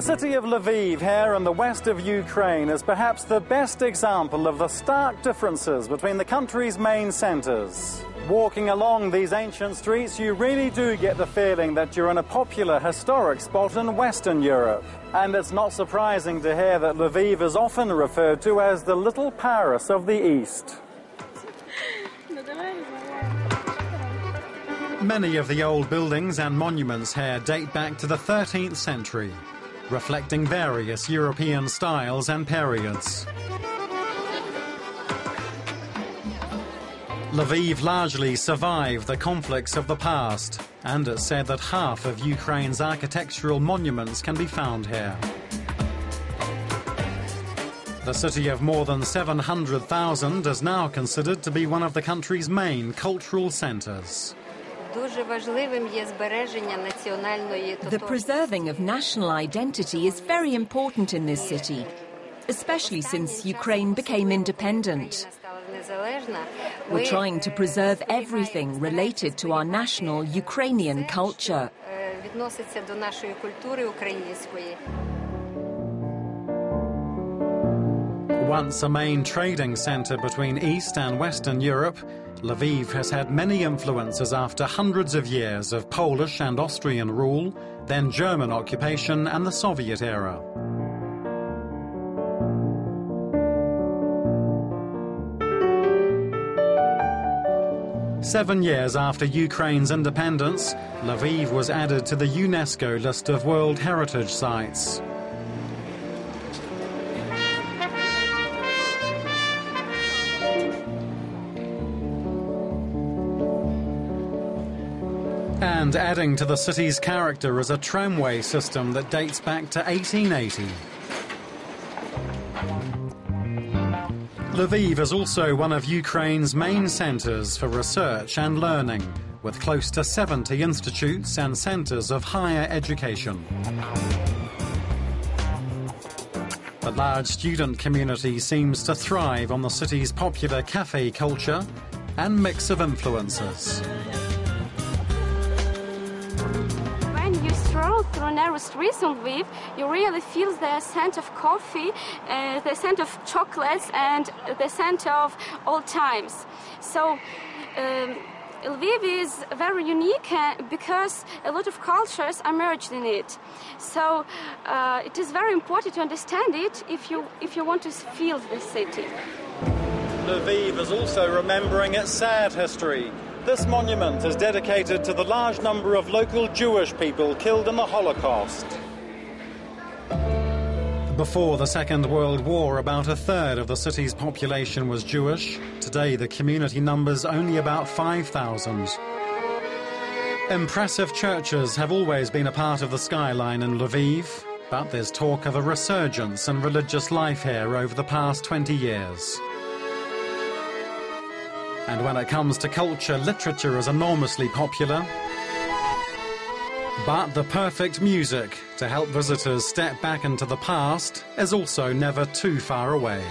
The city of Lviv here in the west of Ukraine is perhaps the best example of the stark differences between the country's main centres. Walking along these ancient streets, you really do get the feeling that you're in a popular historic spot in Western Europe. And it's not surprising to hear that Lviv is often referred to as the Little Paris of the East. Many of the old buildings and monuments here date back to the 13th century, reflecting various European styles and periods. Lviv largely survived the conflicts of the past, and it's said that half of Ukraine's architectural monuments can be found here. The city of more than 700,000 is now considered to be one of the country's main cultural centres. The preserving of national identity is very important in this city, especially since Ukraine became independent. We're trying to preserve everything related to our national Ukrainian culture. Once a main trading centre between East and Western Europe, Lviv has had many influences after hundreds of years of Polish and Austrian rule, then German occupation and the Soviet era. Seven years after Ukraine's independence, Lviv was added to the UNESCO list of World Heritage Sites. And adding to the city's character is a tramway system that dates back to 1880. Lviv is also one of Ukraine's main centres for research and learning, with close to 70 institutes and centres of higher education. The large student community seems to thrive on the city's popular cafe culture and mix of influences. Through narrow streets in Lviv, you really feel the scent of coffee, the scent of chocolates, and the scent of old times. So Lviv is very unique because a lot of cultures are merged in it. So it is very important to understand it if you want to feel the city. Lviv is also remembering its sad history. This monument is dedicated to the large number of local Jewish people killed in the Holocaust. Before the Second World War, about a third of the city's population was Jewish. Today, the community numbers only about 5,000. Impressive churches have always been a part of the skyline in Lviv, but there's talk of a resurgence in religious life here over the past 20 years. And when it comes to culture, literature is enormously popular. But the perfect music to help visitors step back into the past is also never too far away.